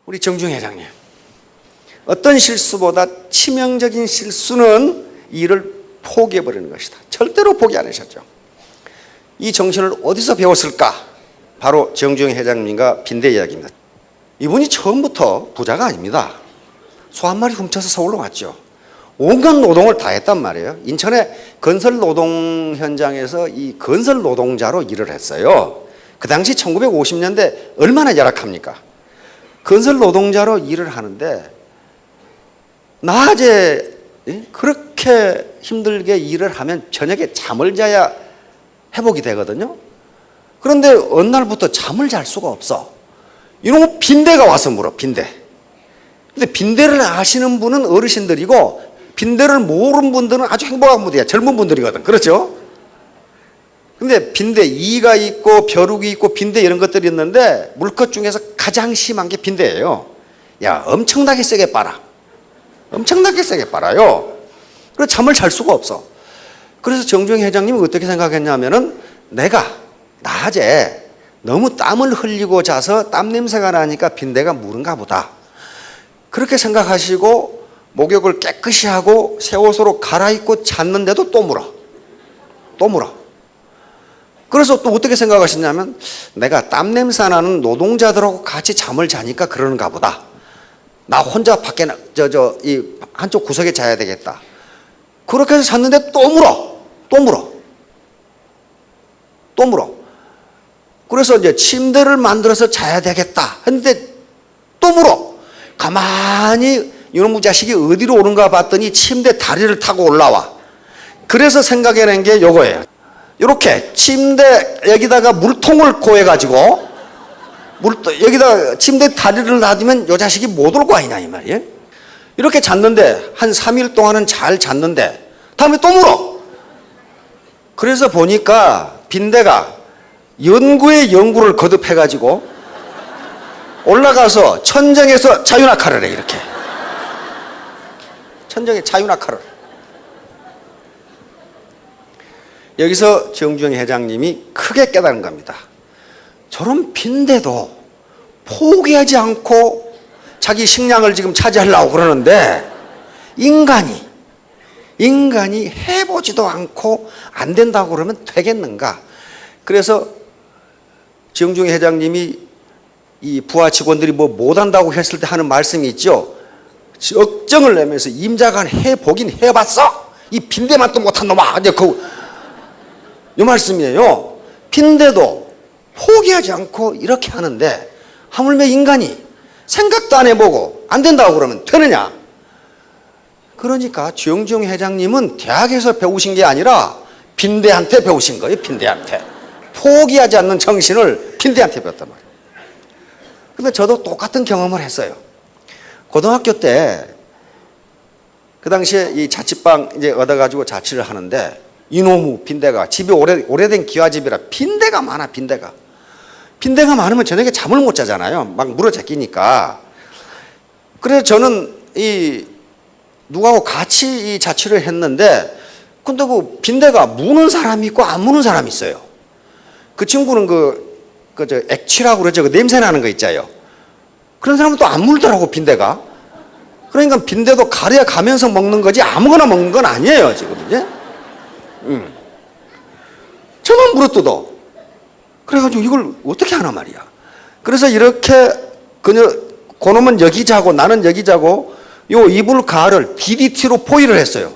우리 정중 회장님, 어떤 실수보다 치명적인 실수는 일을 포기해버리는 것이다. 절대로 포기 안 하셨죠. 이 정신을 어디서 배웠을까? 바로 정중 회장님과 빈대 이야기입니다. 이분이 처음부터 부자가 아닙니다. 소 한 마리 훔쳐서 서울로 왔죠. 온갖 노동을 다 했단 말이에요. 인천의 건설 노동 현장에서 이 건설 노동자로 일을 했어요. 그 당시 1950년대 얼마나 열악합니까? 건설 노동자로 일을 하는데 낮에 그렇게 힘들게 일을 하면 저녁에 잠을 자야 회복이 되거든요. 그런데 어느 날부터 잠을 잘 수가 없어. 이놈의 빈대가 와서 물어, 빈대. 근데 빈대를 아시는 분은 어르신들이고 빈대를 모르는 분들은 아주 행복한 분들이야. 젊은 분들이거든. 그렇죠? 근데 빈대, 이가 있고 벼룩이 있고 빈대 이런 것들이 있는데 물것 중에서 가장 심한 게 빈대예요. 야, 엄청나게 세게 빨아. 엄청나게 세게 빨아요. 그래서 잠을 잘 수가 없어. 그래서 정중 회장님은 어떻게 생각했냐면은 내가 낮에 너무 땀을 흘리고 자서 땀 냄새가 나니까 빈대가 무른가 보다. 그렇게 생각하시고 목욕을 깨끗이 하고 새 옷으로 갈아입고 잤는데도 또 물어. 또 물어. 그래서 또 어떻게 생각하셨냐면 내가 땀 냄새 나는 노동자들하고 같이 잠을 자니까 그러는가 보다. 나 혼자 밖에 이 한쪽 구석에 자야 되겠다. 그렇게 해서 잤는데 또 물어. 또 물어. 또 물어. 그래서 이제 침대를 만들어서 자야 되겠다 했는데 또 물어. 가만히 이놈의 자식이 어디로 오는가 봤더니 침대 다리를 타고 올라와. 그래서 생각해낸 게 요거예요. 이렇게 침대 여기다가 물통을 고해가지고 여기다가 침대 다리를 놔두면 요 자식이 못 올 거 아니냐 이 말이에요. 이렇게 잤는데 한 3일 동안은 잘 잤는데 다음에 또 물어. 그래서 보니까 빈대가 연구에 연구를 거듭해가지고 올라가서 천정에서 자유낙하를 해. 이렇게 천정에 자유낙하를. 여기서 정중 회장님이 크게 깨달은 겁니다. 저런 빈대도 포기하지 않고 자기 식량을 지금 차지하려고 그러는데 인간이 해보지도 않고 안 된다고 그러면 되겠는가? 그래서 정중 회장님이 이 부하 직원들이 뭐 못한다고 했을 때 하는 말씀이 있죠. 억정을 내면서 임자간 해보긴 해봤어? 이 빈대만 또 못한 놈아. 이제 이 말씀이에요. 빈대도 포기하지 않고 이렇게 하는데 하물며 인간이 생각도 안 해보고 안 된다고 그러면 되느냐? 그러니까 정중 회장님은 대학에서 배우신 게 아니라 빈대한테 배우신 거예요. 빈대한테. 포기하지 않는 정신을 빈대한테 배웠단 말이에요. 근데 저도 똑같은 경험을 했어요. 고등학교 때 그 당시에 이 자취방 이제 얻어가지고 자취를 하는데 이놈의 빈대가 집이 오래된 기와집이라 빈대가 많아. 빈대가 많으면 저녁에 잠을 못 자잖아요. 막 물어 제끼니까. 그래서 저는 누구하고 같이 이 자취를 했는데 근데 그 빈대가 무는 사람이 있고 안 무는 사람이 있어요. 그 친구는 저 액취라고 그러죠. 그 냄새 나는 거 있잖아요. 그런 사람은 또 안 물더라고, 빈대가. 그러니까 빈대도 가려 가면서 먹는 거지 아무거나 먹는 건 아니에요, 지금 이제. 저만 물어뜯어. 그래가지고 이걸 어떻게 하나 말이야. 그래서 이렇게 그놈은 여기 자고 나는 여기 자고 요 이불 가를 DDT로 포위를 했어요.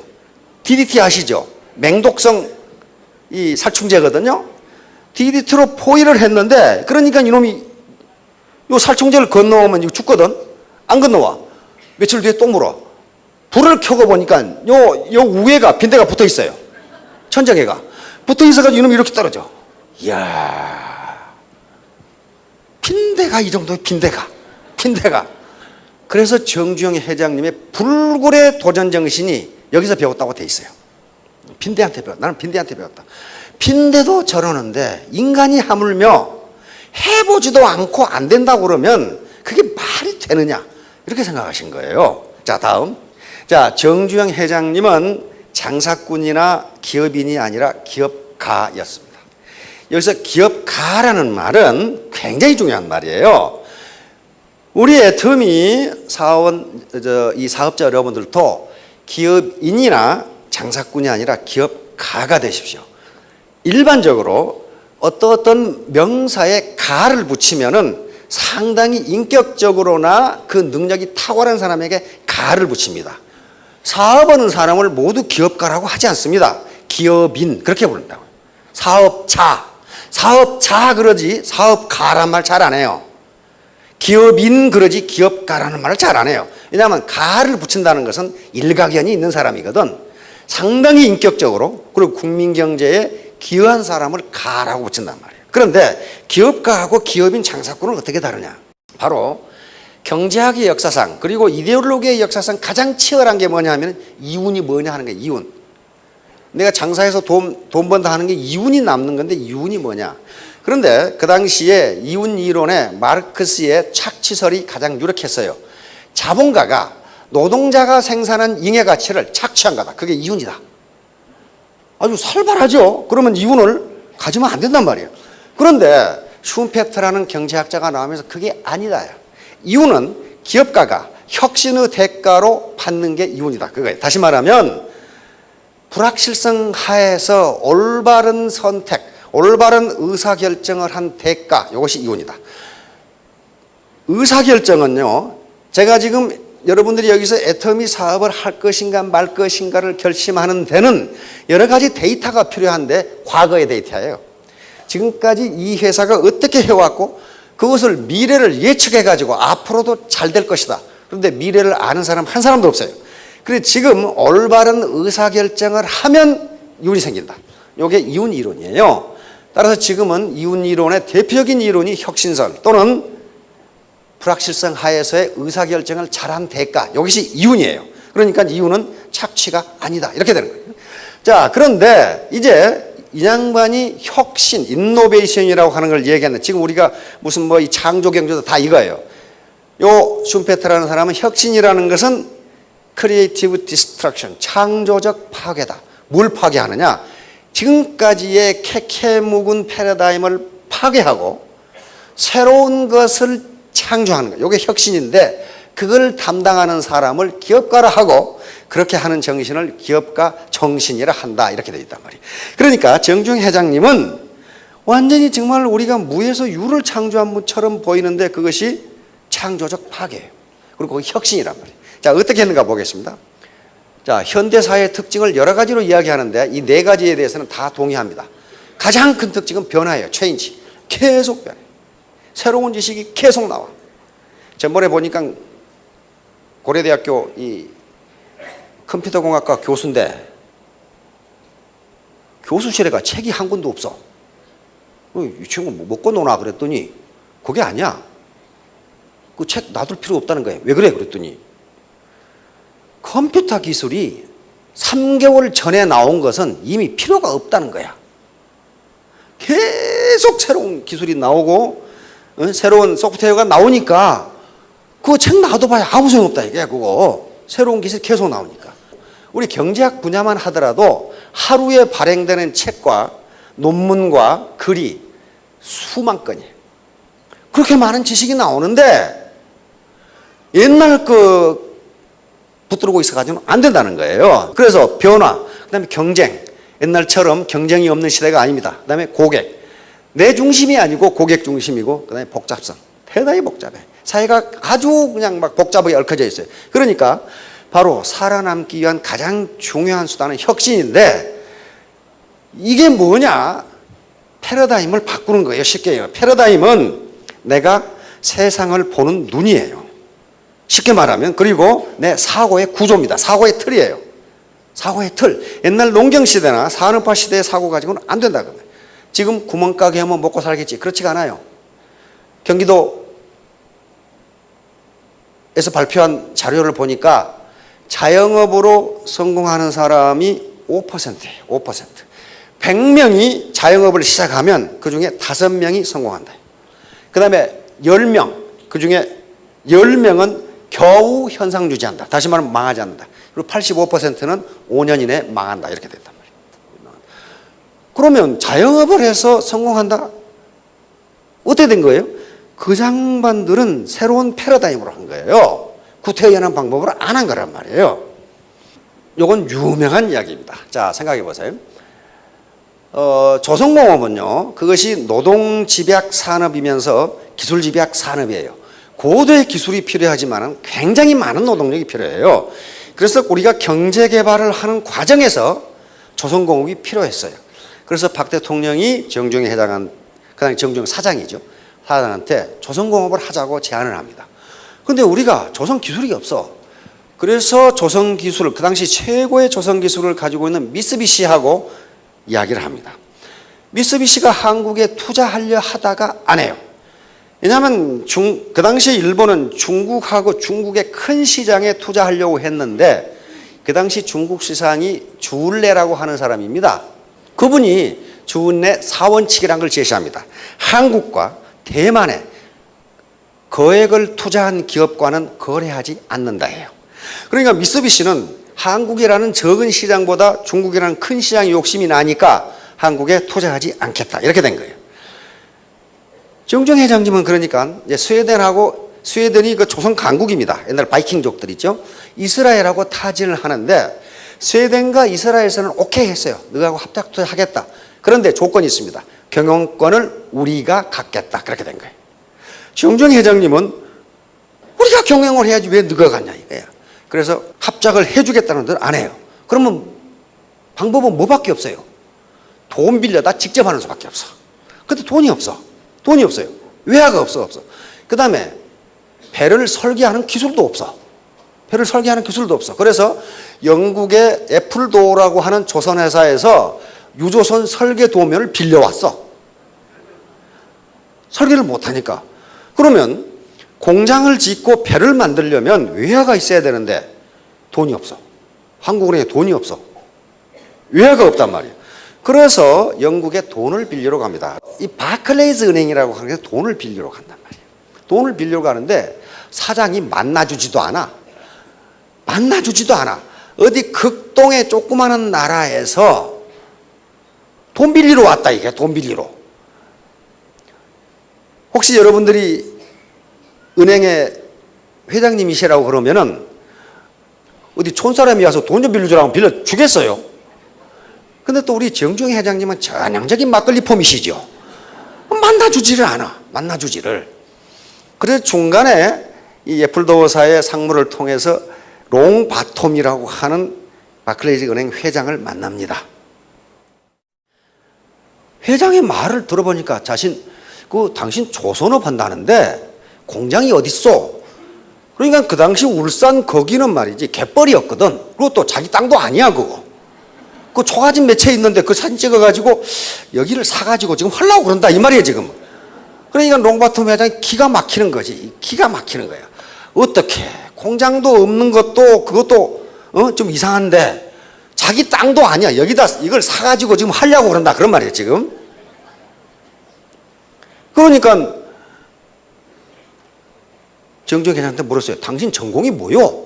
DDT 아시죠? 맹독성 이 살충제거든요. DDT로 포위를 했는데 그러니까 이놈이 요 살충제를 건너오면 이거 죽거든. 안 건너와. 며칠 뒤에 또 물어. 불을 켜고 보니까 요 위에가 빈대가 붙어 있어요. 천정에가 붙어 있어가지고 이놈이 이렇게 떨어져. 이야, 빈대가 이 정도의 빈대가. 그래서 정중 회장님의 불굴의 도전 정신이 여기서 배웠다고 돼 있어요. 빈대한테 배웠다. 나는 빈대한테 배웠다. 빈대도 저러는데 인간이 하물며 해보지도 않고 안 된다고 그러면 그게 말이 되느냐 이렇게 생각하신 거예요. 자, 다음. 자, 정중 회장님은 장사꾼이나 기업인이 아니라 기업가였습니다. 여기서 기업가라는 말은 굉장히 중요한 말이에요. 우리 애터미 사원, 이 사업자 여러분들도 기업인이나 장사꾼이 아니라 기업가가 되십시오. 일반적으로 어떤 명사에 가를 붙이면은 상당히 인격적으로나 그 능력이 탁월한 사람에게 가를 붙입니다. 사업하는 사람을 모두 기업가라고 하지 않습니다. 기업인 그렇게 부른다고요. 사업자 그러지 사업가란 말 잘 안 해요. 기업인 그러지 기업가라는 말을 잘 안 해요. 왜냐하면 가를 붙인다는 것은 일가견이 있는 사람이거든. 상당히 인격적으로 그리고 국민경제에 기여한 사람을 가라고 붙인단 말이에요. 그런데 기업가하고 기업인 장사꾼은 어떻게 다르냐? 바로 경제학의 역사상 그리고 이데올로기의 역사상 가장 치열한 게 뭐냐 하면 이윤이 뭐냐 하는 거예요. 이윤. 내가 장사해서 돈 번다 하는 게 이윤이 남는 건데 이윤이 뭐냐? 그런데 그 당시에 이윤 이론에 마르크스의 착취설이 가장 유력했어요. 자본가가 노동자가 생산한 잉여 가치를 착취한 거다. 그게 이윤이다. 아주 살벌하죠. 그러면 이윤을 가지면 안 된단 말이에요. 그런데 슈페트라는 경제학자가 나오면서 그게 아니다. 이윤은 기업가가 혁신의 대가로 받는 게 이윤이다. 그거예요. 다시 말하면 불확실성 하에서 올바른 선택, 올바른 의사결정을 한 대가, 이것이 이윤이다. 의사결정은요, 제가 지금 여러분들이 여기서 애터미 사업을 할 것인가 말 것인가를 결심하는 데는 여러 가지 데이터가 필요한데 과거의 데이터예요. 지금까지 이 회사가 어떻게 해왔고 그것을 미래를 예측해가지고 앞으로도 잘 될 것이다. 그런데 미래를 아는 사람 한 사람도 없어요. 그래서 지금 올바른 의사결정을 하면 이윤이 생긴다. 이게 이윤 이론이에요. 따라서 지금은 이윤 이론의 대표적인 이론이 혁신설 또는 불확실성 하에서의 의사결정을 잘한 대가, 이것이 이윤이에요. 그러니까 이윤은 착취가 아니다. 이렇게 되는 거예요. 자, 그런데 이제 이 양반이 혁신, 인노베이션이라고 하는 걸 얘기하는데 지금 우리가 무슨 뭐 이 창조 경제도 다 이거예요. 요 슈페트라는 사람은 혁신이라는 것은 크리에이티브 디스트럭션, 창조적 파괴다. 뭘 파괴하느냐? 지금까지의 캐캐묵은 패러다임을 파괴하고 새로운 것을 창조하는 거예요. 이게 혁신인데 그걸 담당하는 사람을 기업가라 하고 그렇게 하는 정신을 기업가 정신이라 한다. 이렇게 되어 있단 말이에요. 그러니까 정중 회장님은 완전히 정말 우리가 무에서 유를 창조한 분처럼 보이는데 그것이 창조적 파괴예요. 그리고 그게 혁신이란 말이에요. 자, 어떻게 했는가 보겠습니다. 자, 현대사회의 특징을 여러 가지로 이야기하는데 이 네 가지에 대해서는 다 동의합니다. 가장 큰 특징은 변화예요. 체인지. 계속 변해. 새로운 지식이 계속 나와. 전번에 보니까 고려대학교 이 컴퓨터공학과 교수인데 교수실에 가 책이 한 권도 없어. 이 친구 뭐 먹고 노나 그랬더니 그게 아니야. 그 책 놔둘 필요 없다는 거예요. 왜 그래? 그랬더니 컴퓨터 기술이 3개월 전에 나온 것은 이미 필요가 없다는 거야. 계속 새로운 기술이 나오고 새로운 소프트웨어가 나오니까 그거 책 놔둬봐야 아무 소용없다 이게 그거. 새로운 기술이 계속 나오니까. 우리 경제학 분야만 하더라도 하루에 발행되는 책과 논문과 글이 수만 건이에요. 그렇게 많은 지식이 나오는데 옛날 그 붙들고 있어가지고는 안 된다는 거예요. 그래서 변화, 그 다음에 경쟁. 옛날처럼 경쟁이 없는 시대가 아닙니다. 그 다음에 고객. 내 중심이 아니고 고객 중심이고 그 다음에 복잡성. 대단히 복잡해. 사회가 아주 그냥 막 복잡하게 얽혀져 있어요. 그러니까 바로 살아남기 위한 가장 중요한 수단은 혁신인데 이게 뭐냐? 패러다임을 바꾸는 거예요. 쉽게 얘기해요. 패러다임은 내가 세상을 보는 눈이에요. 쉽게 말하면 그리고 내 사고의 구조입니다. 사고의 틀이에요. 사고의 틀. 옛날 농경시대나 산업화 시대의 사고 가지고는 안 된다거든요. 지금 구멍가게 하면 먹고 살겠지. 그렇지가 않아요. 경기도에서 발표한 자료를 보니까 자영업으로 성공하는 사람이 5%예요. 5%. 100명이 자영업을 시작하면 그중에 5명이 성공한다. 그 다음에 10명, 그중에 10명은 겨우 현상 유지한다. 다시 말하면 망하지 않는다. 그리고 85%는 5년 이내에 망한다. 이렇게 됐단 말이에요. 그러면 자영업을 해서 성공한다? 어떻게 된 거예요? 그 장반들은 새로운 패러다임으로 한 거예요. 구태의연한 방법으로 안 한 거란 말이에요. 이건 유명한 이야기입니다. 자, 생각해 보세요. 조선공업은요, 그것이 노동집약 산업이면서 기술집약 산업이에요. 고도의 기술이 필요하지만 굉장히 많은 노동력이 필요해요. 그래서 우리가 경제개발을 하는 과정에서 조선공업이 필요했어요. 그래서 박 대통령이 정중에 해당한, 그 당시 정중 사장이죠. 사장한테 조선공업을 하자고 제안을 합니다. 근데 우리가 조선기술이 없어. 그래서 조선기술을, 그 당시 최고의 조선기술을 가지고 있는 미쓰비시하고 이야기를 합니다. 미쓰비시가 한국에 투자하려 하다가 안 해요. 왜냐하면 그 당시 일본은 중국하고 중국의 큰 시장에 투자하려고 했는데 그 당시 중국 시장이 주운래라고 하는 사람입니다. 그분이 주운래 4원칙이라는 걸 제시합니다. 한국과 대만에 거액을 투자한 기업과는 거래하지 않는다 해요. 그러니까 미쓰비시는 한국이라는 적은 시장보다 중국이라는 큰 시장에 욕심이 나니까 한국에 투자하지 않겠다, 이렇게 된 거예요. 정중 회장님은 그러니까 스웨덴이 그 조선 강국입니다. 옛날 바이킹족들 있죠. 이스라엘하고 타진을 하는데 스웨덴과 이스라엘에서는 오케이 했어요. 너하고 합작 투자하겠다. 그런데 조건이 있습니다. 경영권을 우리가 갖겠다. 그렇게 된 거예요. 정중 회장님은 우리가 경영을 해야지 왜 너가 갖냐 이거야. 그래서 합작을 해주겠다는 데 안 해요. 그러면 방법은 뭐밖에 없어요. 돈 빌려다 직접 하는 수밖에 없어. 근데 돈이 없어. 돈이 없어요. 외화가 없어. 그 다음에 배를 설계하는 기술도 없어. 배를 설계하는 기술도 없어. 그래서 영국의 애플도어라고 하는 조선회사에서 유조선 설계 도면을 빌려왔어. 설계를 못하니까. 그러면 공장을 짓고 배를 만들려면 외화가 있어야 되는데 돈이 없어. 한국은행에 돈이 없어. 외화가 없단 말이에요. 그래서 영국에 돈을 빌리러 갑니다. 이 바클레이즈 은행이라고 하는 게 돈을 빌리러 간단 말이에요. 돈을 빌리러 가는데 사장이 만나주지도 않아. 어디 극동의 조그마한 나라에서 돈 빌리러 왔다, 이게 돈 빌리러. 혹시 여러분들이 은행의 회장님이시라고 그러면은 어디 촌사람이 와서 돈 좀 빌려주라고 빌려주겠어요? 근데 또 우리 정중 회장님은 전형적인 막걸리 폼이시죠. 만나주지를 않아. 그래서 중간에 이 애플도어사의 상무를 통해서 롱바톰이라고 하는 바클레이즈 은행 회장을 만납니다. 회장의 말을 들어보니까 당신 조선업 한다는데 공장이 어딨어? 그러니까 그 당시 울산 거기는 말이지 갯벌이었거든. 그리고 또 자기 땅도 아니야 그거. 그 초가집 매체에 있는데 그 사진 찍어가지고 여기를 사가지고 지금 하려고 그런다 이 말이에요 지금. 그러니까 롱바톰 회장이 기가 막히는 거지. 기가 막히는 거야. 어떻게 공장도 없는 것도 그것도 좀 이상한데 자기 땅도 아니야. 여기다 이걸 사가지고 지금 하려고 그런다 그런 말이에요 지금. 그러니까 정중 회장한테 물었어요. 당신 전공이 뭐요?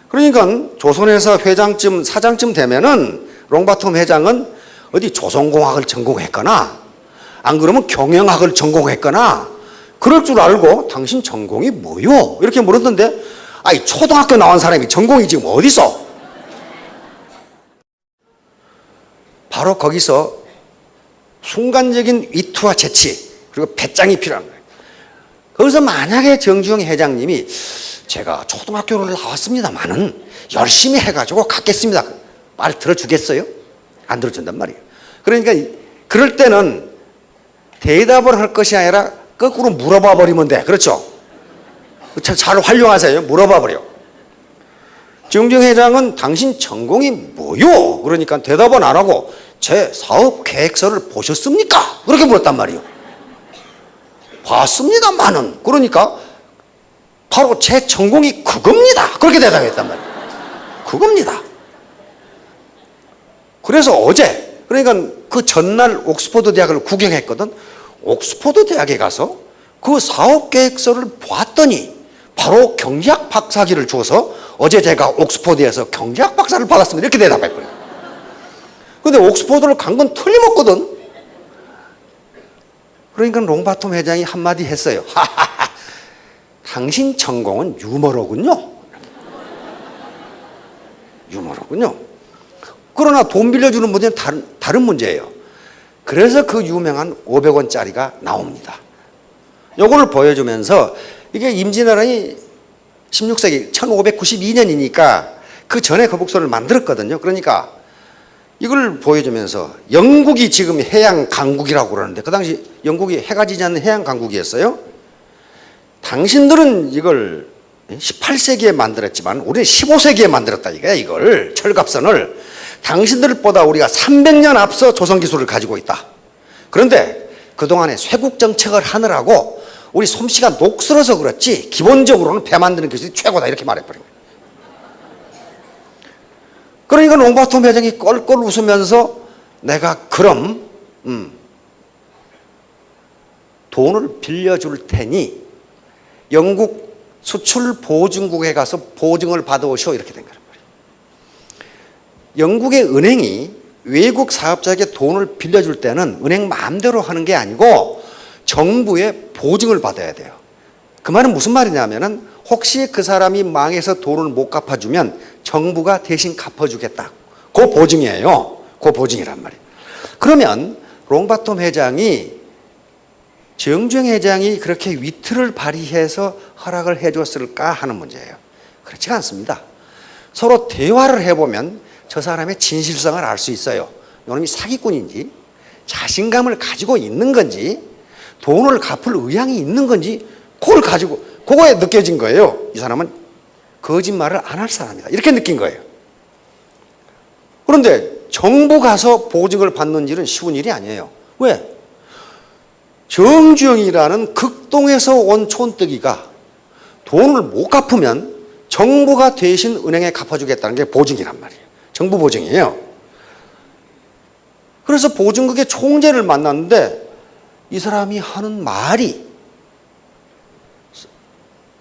그러니까 조선회사 회장쯤 사장쯤 되면은 롱바톰 회장은 어디 조선공학을 전공했거나 안 그러면 경영학을 전공했거나 그럴 줄 알고 당신 전공이 뭐요? 이렇게 물었는데 아이 초등학교 나온 사람이 전공이 지금 어디 있어? 바로 거기서 순간적인 위트와 재치 그리고 배짱이 필요한 거예요. 거기서 만약에 정주영 회장님이 제가 초등학교를 나왔습니다만은 열심히 해가지고 갖겠습니다. 말 들어주겠어요? 안 들어준단 말이에요. 그러니까 그럴 때는 대답을 할 것이 아니라 거꾸로 물어봐 버리면 돼. 그렇죠? 잘 활용하세요. 물어봐 버려. 정주영 회장은 당신 전공이 뭐요? 그러니까 대답은 안 하고 제 사업 계획서를 보셨습니까? 그렇게 물었단 말이에요. 봤습니다만은 그러니까 바로 제 전공이 그겁니다. 그렇게 대답했단 말이에요. 그겁니다. 그래서 어제 그러니까 그 전날 옥스퍼드 대학을 구경했거든. 옥스퍼드 대학에 가서 그 사업 계획서를 봤더니 바로 경제학 박사학위를 줘서 어제 제가 옥스퍼드에서 경제학 박사를 받았습니다. 이렇게 대답했거든요. 근데 옥스퍼드를 간 건 틀림없거든. 그러니까 롱바톰 회장이 한마디 했어요. 하하하, 당신 전공은 유머로군요. 유머로군요. 그러나 돈 빌려주는 문제는 다른 문제예요. 그래서 그 유명한 500원짜리가 나옵니다. 요거를 보여주면서 이게 임진왜란이 16세기 1592년이니까 그 전에 거북선을 만들었거든요. 그러니까 이걸 보여주면서 영국이 지금 해양 강국이라고 그러는데 그 당시 영국이 해가 지지 않는 해양 강국이었어요. 당신들은 이걸 18세기에 만들었지만 우리는 15세기에 만들었다 이거야. 이걸 철갑선을 당신들보다 우리가 300년 앞서 조선 기술을 가지고 있다. 그런데 그동안에 쇄국 정책을 하느라고 우리 솜씨가 녹슬어서 그렇지 기본적으로는 배 만드는 기술이 최고다 이렇게 말해버린 거예요. 그러니까 롱바톰 회장이 껄껄 웃으면서 내가 그럼 돈을 빌려줄 테니 영국 수출 보증국에 가서 보증을 받아오시오 이렇게 된 거란 말이에요. 영국의 은행이 외국 사업자에게 돈을 빌려줄 때는 은행 마음대로 하는 게 아니고 정부의 보증을 받아야 돼요. 그 말은 무슨 말이냐면은 혹시 그 사람이 망해서 돈을 못 갚아주면 정부가 대신 갚아주겠다. 그 보증이에요. 그 보증이란 말이에요. 그러면 롱바톰 회장이 정주행 회장이 그렇게 위트를 발휘해서 허락을 해줬을까 하는 문제예요. 그렇지가 않습니다. 서로 대화를 해보면 저 사람의 진실성을 알 수 있어요. 이놈이 사기꾼인지 자신감을 가지고 있는 건지 돈을 갚을 의향이 있는 건지 그걸 가지고 그거에 느껴진 거예요. 이 사람은 거짓말을 안 할 사람이다. 이렇게 느낀 거예요. 그런데 정부 가서 보증을 받는 일은 쉬운 일이 아니에요. 왜? 정주영이라는 극동에서 온 촌뜨기가 돈을 못 갚으면 정부가 대신 은행에 갚아주겠다는 게 보증이란 말이에요. 정부 보증이에요. 그래서 보증국의 총재를 만났는데 이 사람이 하는 말이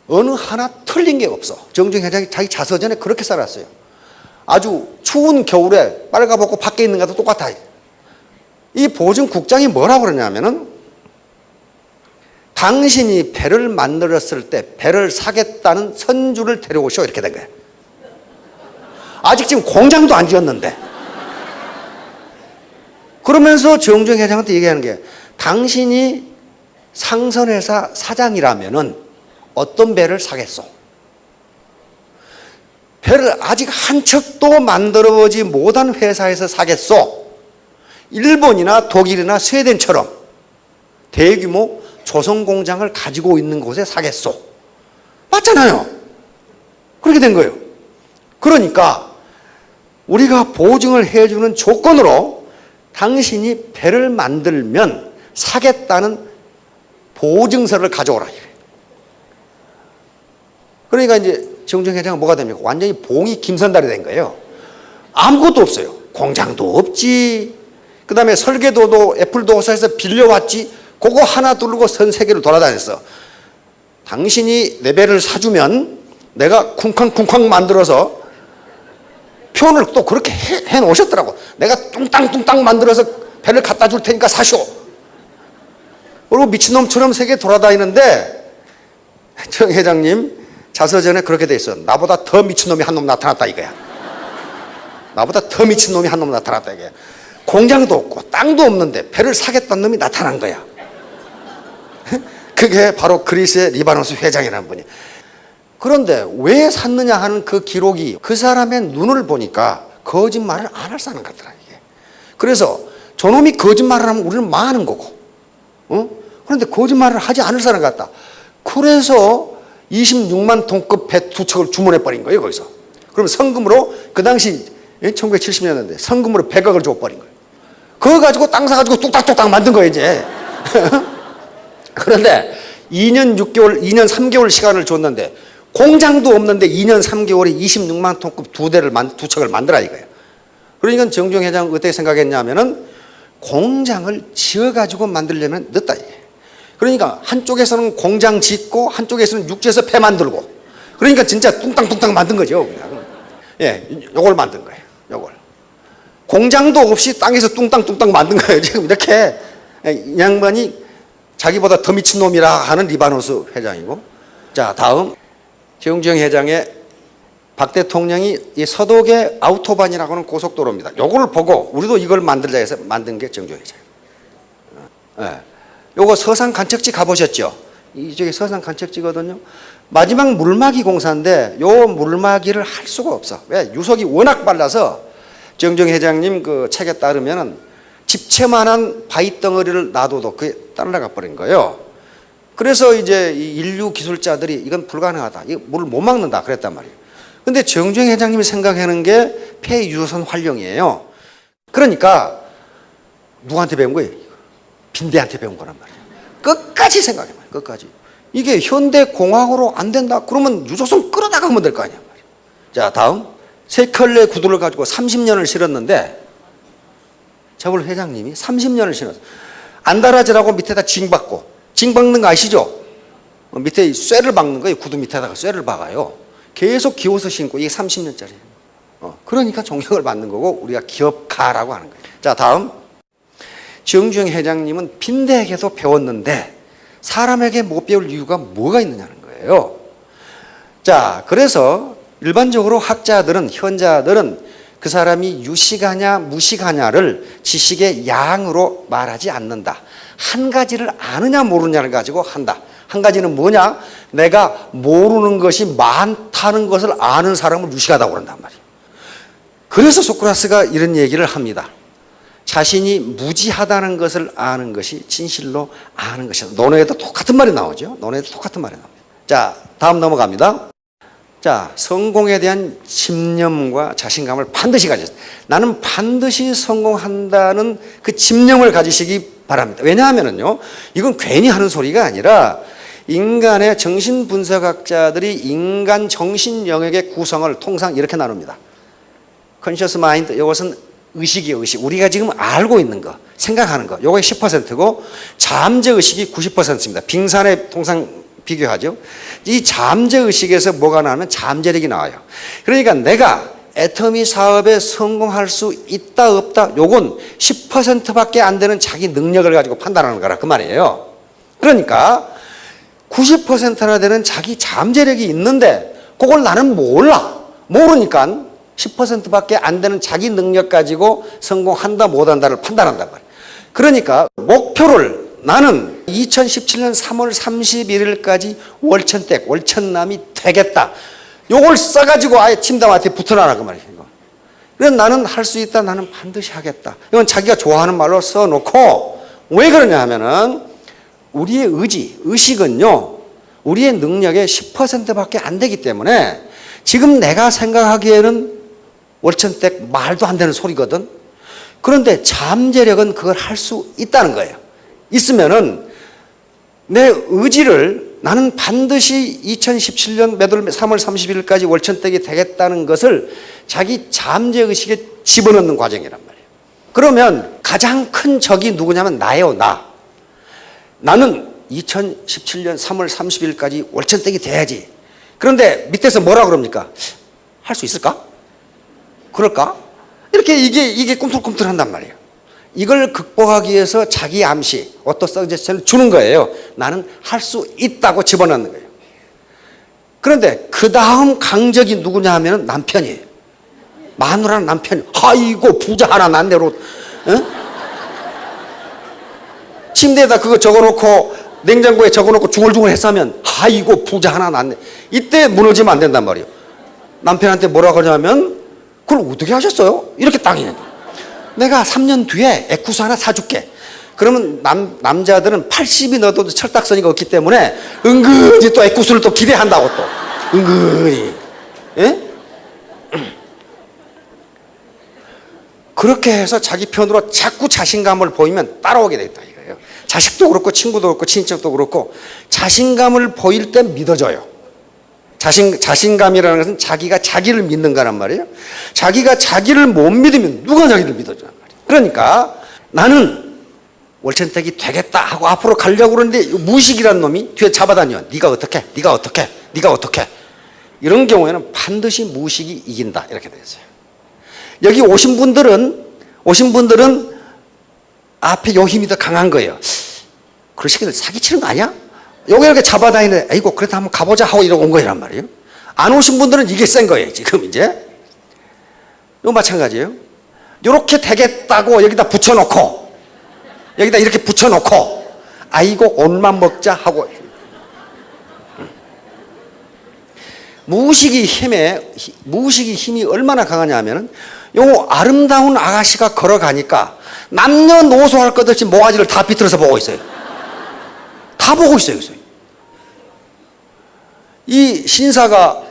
어느 하나 틀린 게 없어. 정주영 회장이 자기 자서전에 그렇게 살았어요. 아주 추운 겨울에 빨가벗고 밖에 있는 것도 똑같아. 이 보증국장이 뭐라고 그러냐면은 당신이 배를 만들었을 때 배를 사겠다는 선주를 데려오시오 이렇게 된 거예요. 아직 지금 공장도 안 지었는데. 그러면서 정주영 회장한테 얘기하는 게 당신이 상선회사 사장이라면은 어떤 배를 사겠소? 배를 아직 한 척도 만들어보지 못한 회사에서 사겠소? 일본이나 독일이나 스웨덴처럼 대규모 조선 공장을 가지고 있는 곳에 사겠소? 맞잖아요. 그렇게 된 거예요. 그러니까 우리가 보증을 해주는 조건으로 당신이 배를 만들면 사겠다는 보증서를 가져오라. 그러니까 이제 정주영 회장은 뭐가 됩니까? 완전히 봉이 김선달이 된 거예요. 아무것도 없어요. 공장도 없지. 그 다음에 설계도도 애플도사에서 빌려왔지. 그거 하나 두르고 전 세계를 돌아다녔어. 당신이 내 배를 사주면 내가 쿵쾅쿵쾅 만들어서 표현을 또 그렇게 해놓으셨더라고. 내가 뚱땅뚱땅 만들어서 배를 갖다 줄 테니까 사시오. 그리고 미친놈처럼 세계 돌아다니는데 정 회장님 자서전에 그렇게 돼 있어. 나보다 더 미친놈이 한 놈 나타났다 이거야. 나보다 더 미친놈이 한 놈 나타났다 이거야. 공장도 없고 땅도 없는데 배를 사겠다는 놈이 나타난 거야. 그게 바로 그리스의 리바노스 회장이라는 분이. 그런데 왜 샀느냐 하는 그 기록이 그 사람의 눈을 보니까 거짓말을 안 할 사람 같더라 이게. 그래서 저놈이 거짓말을 하면 우리는 망하는 거고, 그런데 거짓말을 하지 않을 사람 같다. 그래서 26만 톤급 배 2척을 주문해 버린 거예요 거기서. 그럼 성금으로 그 당시 1970년대인데 성금으로 100억을 줘버린 거예요. 그거 가지고 땅 사가지고 뚝딱뚝딱 만든 거예요 이제. 그런데 2년 6개월, 2년 3개월 시간을 줬는데 공장도 없는데 2년 3개월에 26만 톤급 2척을 만들어 이거예요. 그러니까 정주영 회장은 어떻게 생각했냐면은 공장을 지어가지고 만들려면 늦다 이게. 그러니까 한쪽에서는 공장 짓고 한쪽에서는 육지에서 배 만들고, 그러니까 진짜 뚱땅뚱땅 만든 거죠. 예, 요걸 만든 거예요. 요걸. 공장도 없이 땅에서 뚱땅뚱땅 만든 거예요. 지금 이렇게 이 양반이 자기보다 더 미친 놈이라 하는 리바노스 회장이고. 자, 다음 정주영 회장의 박 대통령이 이 서독의 아우토반이라고 하는 고속도로입니다. 요걸 보고 우리도 이걸 만들자 해서 만든 게 정주영 회장. 예. 요거 서산 간척지 가보셨죠? 이쪽에 서산 간척지거든요. 마지막 물막이 공사인데 요 물막이를 할 수가 없어. 왜? 유속이 워낙 빨라서 정주영 회장님 그 책에 따르면은 집채만한 바위 덩어리를 놔둬도 그게 따라가 버린 거예요. 그래서 이제 이 인류 기술자들이 이건 불가능하다. 이거 물을 못 막는다 그랬단 말이에요. 근데 정주영 회장님이 생각하는 게 폐유선 활용이에요. 그러니까 누구한테 배운 거예요? 빈대한테 배운 거란 말이에요. 끝까지 생각해봐요. 끝까지. 이게 현대공학으로 안 된다. 그러면 유조선 끌어나가면 될 거 아니야. 자, 다음. 세 켤레 구두를 가지고 30년을 실었는데 저걸 회장님이 30년을 신었어요. 안 달아지라고 밑에다 징 박고. 징 박는 거 아시죠? 밑에 쇠를 박는 거예요. 구두 밑에다가 쇠를 박아요. 계속 기워서 신고. 이게 30년짜리예요. 그러니까 존경을 받는 거고 우리가 기업가라고 하는 거예요. 자, 다음. 정주영 회장님은 빈대에게도 배웠는데 사람에게 못 배울 이유가 뭐가 있느냐는 거예요. 자, 그래서 일반적으로 학자들은, 현자들은 그 사람이 유식하냐 무식하냐를 지식의 양으로 말하지 않는다. 한 가지를 아느냐 모르냐를 가지고 한다. 한 가지는 뭐냐? 내가 모르는 것이 많다는 것을 아는 사람을 유식하다고 그런단 말이에요. 그래서 소크라테스가 이런 얘기를 합니다. 자신이 무지하다는 것을 아는 것이 진실로 아는 것이다. 논어에도 똑같은 말이 나오죠. 논어에도 똑같은 말이 나옵니다. 자, 다음 넘어갑니다. 자, 성공에 대한 집념과 자신감을 반드시 가지세요. 나는 반드시 성공한다는 그 집념을 가지시기 바랍니다. 왜냐하면요, 이건 괜히 하는 소리가 아니라 인간의 정신분석학자들이 인간 정신 영역의 구성을 통상 이렇게 나눕니다. 컨셔스 마인드, 이것은 의식이에요, 의식. 우리가 지금 알고 있는 거, 생각하는 거, 요게 10%고 잠재의식이 90%입니다. 빙산에 통상 비교하죠. 이 잠재의식에서 뭐가 나오면 잠재력이 나와요. 그러니까 내가 애터미 사업에 성공할 수 있다 없다 요건 10%밖에 안 되는 자기 능력을 가지고 판단하는 거라 그 말이에요. 그러니까 90%나 되는 자기 잠재력이 있는데 그걸 나는 몰라. 모르니까 10%밖에 안 되는 자기 능력 가지고 성공한다 못한다를 판단한단 말이에요. 그러니까 목표를 나는 2017년 3월 31일까지 월천댁, 월천남이 되겠다. 요걸 써가지고 아예 침담한테 붙어놔라 그 말이에요. 그래서 나는 할 수 있다. 나는 반드시 하겠다. 이건 자기가 좋아하는 말로 써놓고 왜 그러냐 하면은 우리의 의지, 의식은요 우리의 능력의 10%밖에 안 되기 때문에 지금 내가 생각하기에는 월천댁 말도 안 되는 소리거든. 그런데 잠재력은 그걸 할 수 있다는 거예요. 있으면은 내 의지를 나는 반드시 2017년 매달 3월 30일까지 월천댁이 되겠다는 것을 자기 잠재의식에 집어넣는 과정이란 말이에요. 그러면 가장 큰 적이 누구냐면 나예요, 나. 나는 2017년 3월 30일까지 월천댁이 돼야지. 그런데 밑에서 뭐라 그럽니까? 할 수 있을까? 그럴까? 이렇게 이게 꿈틀꿈틀한단 말이에요. 이걸 극복하기 위해서 자기 암시, 오토 서제션을 주는 거예요. 나는 할 수 있다고 집어넣는 거예요. 그런데 그 다음 강적이 누구냐 하면 남편이에요. 마누라는 남편이. 아이고 부자 하나 난대로 침대에다 그거 적어놓고 냉장고에 적어놓고 중얼중얼 했으면 아이고 부자 하나 났네. 이때 무너지면 안 된단 말이에요. 남편한테 뭐라고 하냐면 그걸 어떻게 하셨어요? 이렇게 땅이냐. 내가 3년 뒤에 에쿠스 하나 사줄게. 그러면 남자들은 80이 넣어도 철딱서니가 없기 때문에 은근히 또 에쿠스를 또 기대한다고 또. 은근히. 예? 그렇게 해서 자기 편으로 자꾸 자신감을 보이면 따라오게 되겠다 이거예요. 자식도 그렇고 친구도 그렇고 친척도 그렇고 자신감을 보일 때 믿어져요. 자신감이라는 것은 자기가 자기를 믿는 거란 말이에요. 자기가 자기를 못 믿으면 누가 자기를 믿어주란 말이에요. 그러니까 나는 월천댁이 되겠다 하고 앞으로 가려고 그러는데 무식이라는 놈이 뒤에 잡아다녀. 네가 어떻게? 네가 어떻게? 네가 어떻게? 이런 경우에는 반드시 무식이 이긴다 이렇게 되었어요. 여기 오신 분들은 앞에 요 힘이 더 강한 거예요. 그런 새끼들 사기치는 거 아니야? 여기 이렇게 잡아다니는데 아이고 그래도 한번 가보자 하고 이러고 온 거란 말이에요. 안 오신 분들은 이게 센 거예요 지금 이제. 이거 마찬가지예요. 이렇게 되겠다고 여기다 붙여놓고 여기다 이렇게 붙여놓고 아이고 옷만 먹자 하고. 무의식이 힘이 얼마나 강하냐 하면은 요 아름다운 아가씨가 걸어가니까 남녀노소 할 것 없이 모가지를 다 비틀어서 보고 있어요. 다 보고 있어요. 이 신사가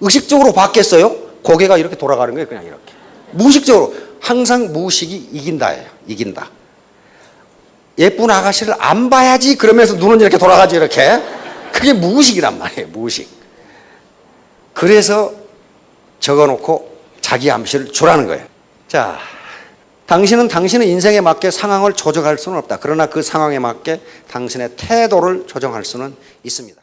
의식적으로 봤겠어요? 고개가 이렇게 돌아가는 거예요. 그냥 이렇게. 무의식적으로. 항상 무의식이 이긴다예요. 이긴다. 예쁜 아가씨를 안 봐야지 그러면서 눈은 이렇게 돌아가죠. 이렇게. 그게 무의식이란 말이에요. 무의식. 그래서 적어놓고 자기 암시를 주라는 거예요. 자, 당신은 당신의 인생에 맞게 상황을 조정할 수는 없다. 그러나 그 상황에 맞게 당신의 태도를 조정할 수는 있습니다.